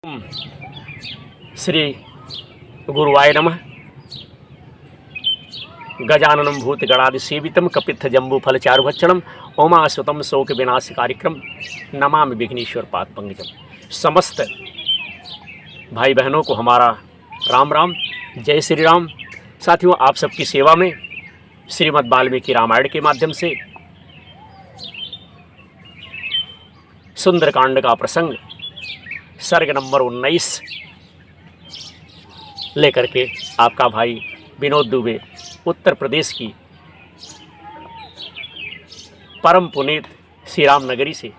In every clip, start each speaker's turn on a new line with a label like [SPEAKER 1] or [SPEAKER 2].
[SPEAKER 1] श्री गुरुवाय नमः। गजाननं भूतगणादिसेवितं कपित्थजम्बूफलचारुभक्षणं ओमाश्वतं शोक विनाश कार्यक्रम नमामि विघ्नेश्वर पाद पंकजम। समस्त भाई बहनों को हमारा राम राम, जय श्री राम। साथियों, आप सबकी सेवा में श्रीमद् वाल्मीकि रामायण के माध्यम से सुंदरकांड का प्रसंग सर्ग नंबर 19 लेकर के आपका भाई विनोद दुबे उत्तर प्रदेश की परम पुनीत श्री राम नगरी से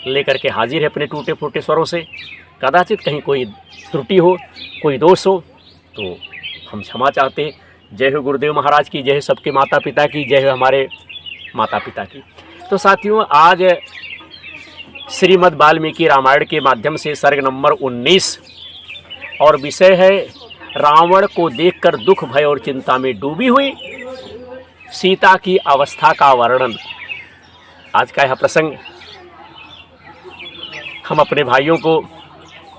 [SPEAKER 1] लेकर के हाजिर है अपने टूटे फूटे स्वरों से। कदाचित कहीं कोई त्रुटि हो, कोई दोष हो तो हम क्षमा चाहते हैं। जय हो गुरुदेव महाराज की, जय हो सबके माता पिता की, जय हो हमारे माता पिता की। तो साथियों, आज श्रीमद् वाल्मीकि रामायण के माध्यम से सर्ग नंबर 19 और विषय है रावण को देखकर दुख भय और चिंता में डूबी हुई सीता की अवस्था का वर्णन। आज का यह प्रसंग हम अपने भाइयों को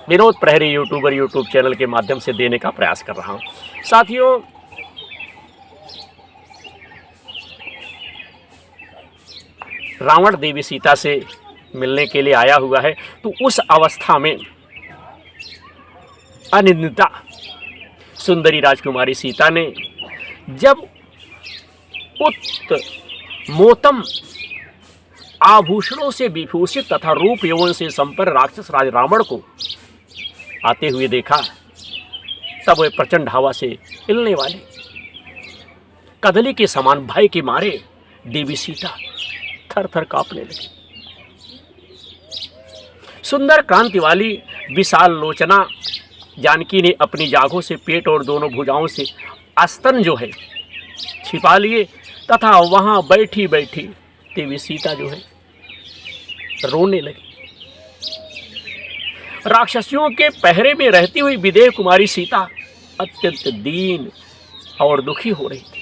[SPEAKER 1] विनोद प्रहरी यूट्यूब चैनल के माध्यम से देने का प्रयास कर रहा हूं। साथियों, रावण देवी सीता से मिलने के लिए आया हुआ है, तो उस अवस्था में अनिंदिता सुंदरी राजकुमारी सीता ने जब मोतम आभूषणों से विभूषित तथा रूप यौवन से संपन्न राक्षस राज रावण को आते हुए देखा, तब वह प्रचंड हवा से हिलने वाले कदली के समान भय के मारे देवी सीता थर थर कांपने लगी। सुंदर क्रांति वाली विशाल लोचना जानकी ने अपनी जांघों से पेट और दोनों भुजाओं से स्तन जो है छिपा लिए तथा वहां बैठी बैठी देवी सीता जो है रोने लगी। राक्षसियों के पहरे में रहती हुई विदेह कुमारी सीता अत्यंत दीन और दुखी हो रही थी।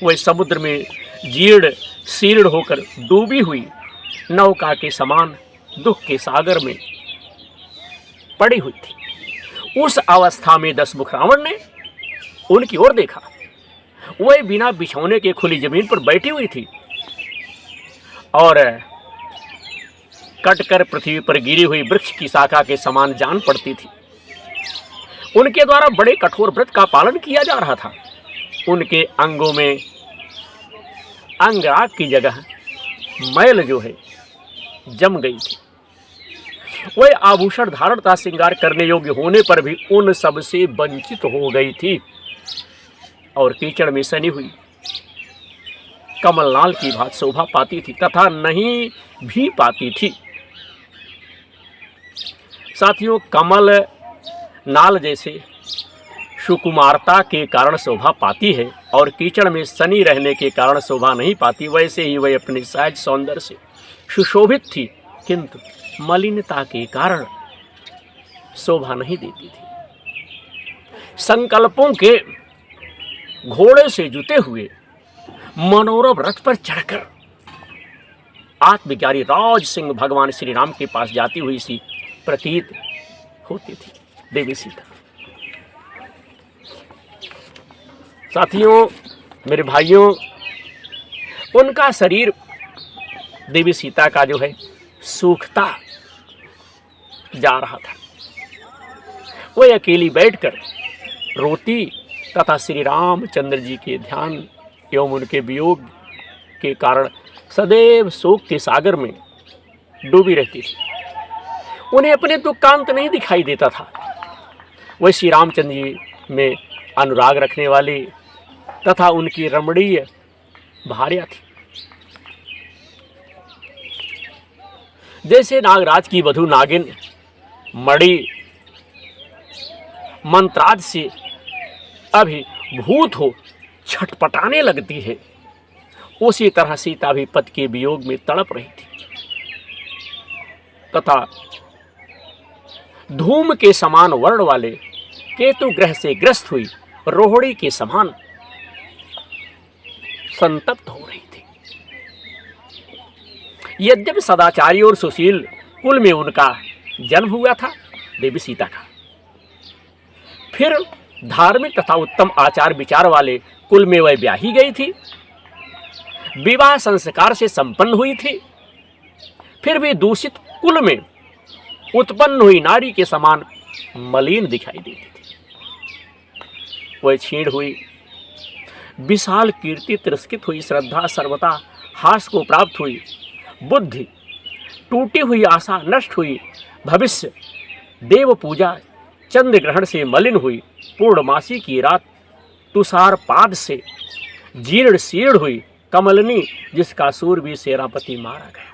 [SPEAKER 1] वह समुद्र में जीर्ण शीर्ण होकर डूबी हुई नौका के समान दुख के सागर में पड़ी हुई थी। उस अवस्था में दशमुख रावण ने उनकी ओर देखा। वह बिना बिछौने के खुली जमीन पर बैठी हुई थी और कटकर पृथ्वी पर गिरी हुई वृक्ष की शाखा के समान जान पड़ती थी। उनके द्वारा बड़े कठोर व्रत का पालन किया जा रहा था। उनके अंगों में अंगराग की जगह मैल जो है जम गई थी। वह आभूषण धारण तथा श्रृंगार करने योग्य होने पर भी उन सब से वंचित हो गई थी और कीचड़ में सनी हुई कमलनाल की भांति शोभा पाती थी तथा नहीं भी पाती थी। साथियों, कमल नाल जैसे सुकुमारता के कारण शोभा पाती है और कीचड़ में सनी रहने के कारण शोभा नहीं पाती, वैसे ही वह अपने सहज सौंदर्य से सुशोभित थी, किंतु मलिनता के कारण शोभा नहीं देती थी। संकल्पों के घोड़े से जुते हुए मनोरम रथ पर चढ़कर आत्मज्ञानी राज सिंह भगवान श्री राम के पास जाती हुई सी प्रतीत होती थी देवी सीता। साथियों, मेरे भाइयों, उनका शरीर देवी सीता का जो है सूखता जा रहा था। वह अकेली बैठकर रोती तथा श्री रामचंद्र जी के ध्यान एवं उनके वियोग के कारण सदैव शोक के सागर में डूबी रहती थी। उन्हें अपने दुख का अंत नहीं दिखाई देता था। वह श्री रामचंद्र जी में अनुराग रखने वाली तथा उनकी रमणीय भार्या थी। जैसे नागराज की वधू नागिन मणि मंत्राद से अभिभूत हो छटपटाने लगती है, उसी तरह सीता भी पति के वियोग में तड़प रही थी तथा धूम के समान वर्ण वाले केतु ग्रह से ग्रस्त हुई रोहिणी के समान संतप्त हो रही थी। यद्यपि सदाचारी और सुशील कुल में उनका जन्म हुआ था देवी सीता का, फिर धार्मिक तथा उत्तम आचार विचार वाले कुल में वह ब्याही गई थी, विवाह संस्कार से संपन्न हुई थी, फिर भी दूषित कुल में उत्पन्न हुई नारी के समान मलिन दिखाई देती थी। वह छीण हुई, विशाल कीर्ति तिरस्कृत हुई, श्रद्धा सर्वथा हास को प्राप्त हुई, बुद्धि टूटी हुई, आशा नष्ट हुई, भविष्य देव पूजा चंद्र ग्रहण से मलिन हुई, पूर्णमासी की रात तुषार पाद से जीर्ण शीर्ण हुई, कमलनी जिसका सूरवीर सेनापति मारा गया,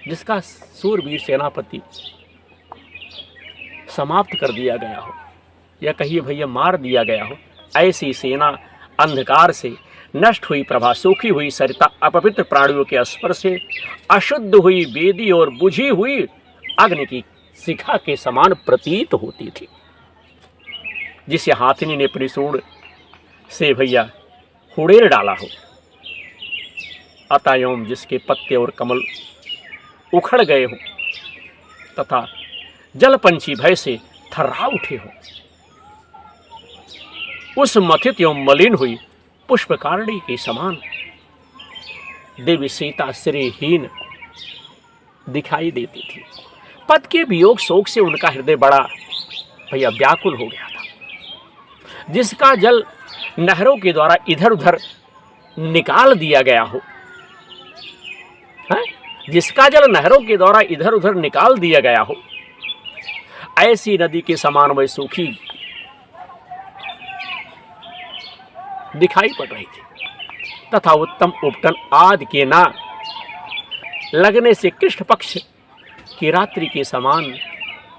[SPEAKER 1] जिसका सूरवीर सेनापति समाप्त कर दिया गया हो, या कहिए भैया मार दिया गया हो, ऐसी सेना अंधकार से नष्ट हुई, प्रभा सूखी हुई, सरिता अपवित्र प्राणियों के स्पर्श से अशुद्ध हुई, बेदी और बुझी हुई अग्नि की शिखा के समान प्रतीत होती थी, जिसे हाथिनी ने अपनी सूंड से भैया हुड़ेर डाला हो, अतएव जिसके पत्ते और कमल उखड़ गए हो तथा जल पंछी भय से थर्रा उठे हो, उस मथित एवं मलिन हुई पुष्पकारणी के समान देवी सीता श्रीहीन दिखाई देती थी। पद के वियोग शोक से उनका हृदय बड़ा भैया व्याकुल हो गया था, जिसका जल नहरों के द्वारा इधर उधर निकाल दिया गया हो, जिसका जल नहरों के द्वारा इधर उधर निकाल दिया गया हो, ऐसी नदी के समान वह सूखी दिखाई पड़ रही थी, तथा उत्तम उपटन आदि के ना लगने से कृष्ण पक्ष की रात्रि के समान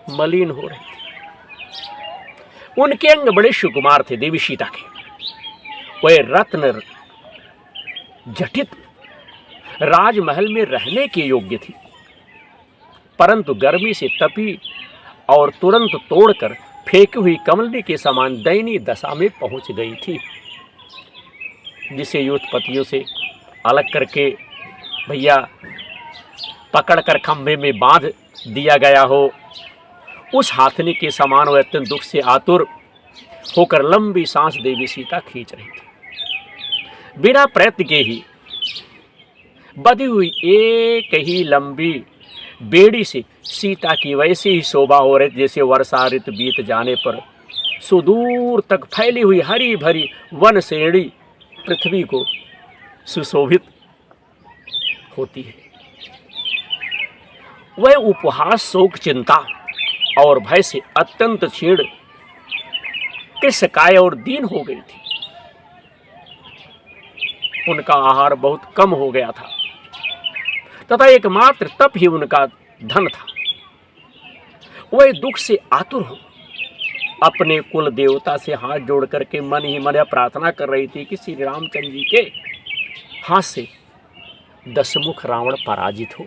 [SPEAKER 1] मलिन हो रही थी। उनके अंग बड़े सुकुमार थे देवी सीता के, वह रत्न जटित राजमहल में रहने के योग्य थी, परंतु गर्मी से तपी और तुरंत तोड़कर फेंकी हुई कमलनी के समान दयनीय दशा में पहुंच गई थी, जिसे युद्धपतियों से अलग करके भैया पकड़कर खंभे में बांध दिया गया हो, उस हाथनी के समान वह अत्यंत दुख से आतुर होकर लंबी सांस देवी सीता खींच रही थी। बिना प्रयत्न के ही बधी हुई एक ही लंबी बेड़ी से सीता की वैसी ही शोभा हो रही जैसे वर्षा ऋतु बीत जाने पर सुदूर तक फैली हुई हरी भरी वन श्रेणी पृथ्वी को सुशोभित होती है। वह उपहास शोक चिंता और भय से अत्यंत क्षीण कृशकाय और दीन हो गई थी। उनका आहार बहुत कम हो गया था तथा एकमात्र तप ही उनका धन था। वह दुख से आतुर हो अपने कुल देवता से हाथ जोड़ करके मन ही मन प्रार्थना कर रही थी कि श्री रामचंद्र जी के हाथ से दशमुख रावण पराजित हो।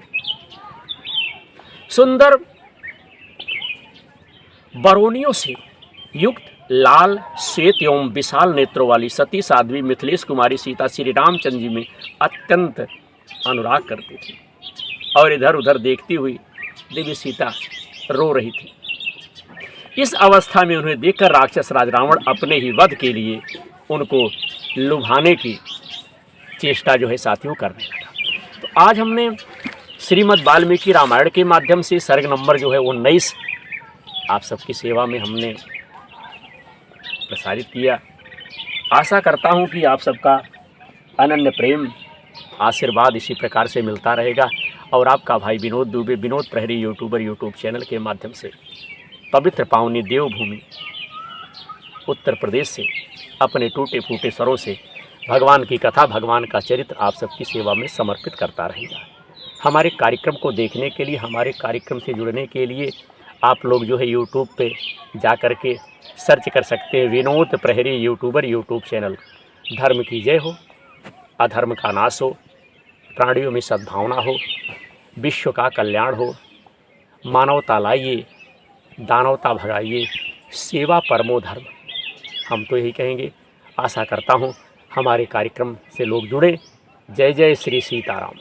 [SPEAKER 1] सुंदर बरौनियों से युक्त लाल श्वेत एवं विशाल नेत्रों वाली सती साध्वी मिथिलेश कुमारी सीता श्री रामचंद्र जी में अत्यंत अनुराग करती थी और इधर उधर देखती हुई देवी सीता रो रही थी। इस अवस्था में उन्हें देखकर राक्षस राज रावण अपने ही वध के लिए उनको लुभाने की चेष्टा जो है साथियों करने लगा। तो आज हमने श्रीमद् वाल्मीकि रामायण के माध्यम से सर्ग नंबर जो है 19 आप सबकी सेवा में हमने प्रसारित किया। आशा करता हूं कि आप सबका अनन्य प्रेम आशीर्वाद इसी प्रकार से मिलता रहेगा और आपका भाई विनोद दुबे विनोद प्रहरी यूट्यूब चैनल के माध्यम से पवित्र पावनी देवभूमि उत्तर प्रदेश से अपने टूटे फूटे स्वरों से भगवान की कथा भगवान का चरित्र आप सबकी सेवा में समर्पित करता रहेगा। हमारे कार्यक्रम को देखने के लिए हमारे कार्यक्रम से जुड़ने के लिए आप लोग जो है यूट्यूब पे जा कर के सर्च कर सकते हैं विनोद प्रहरी यूट्यूब चैनल। धर्म की जय हो, अधर्म का नाश हो, प्राणियों में सद्भावना हो, विश्व का कल्याण हो, मानवता लाइए, दानवता भगाइए, सेवा परमो धर्म। हम तो यही कहेंगे। आशा करता हूँ हमारे कार्यक्रम से लोग जुड़े। जय जय श्री सीताराम।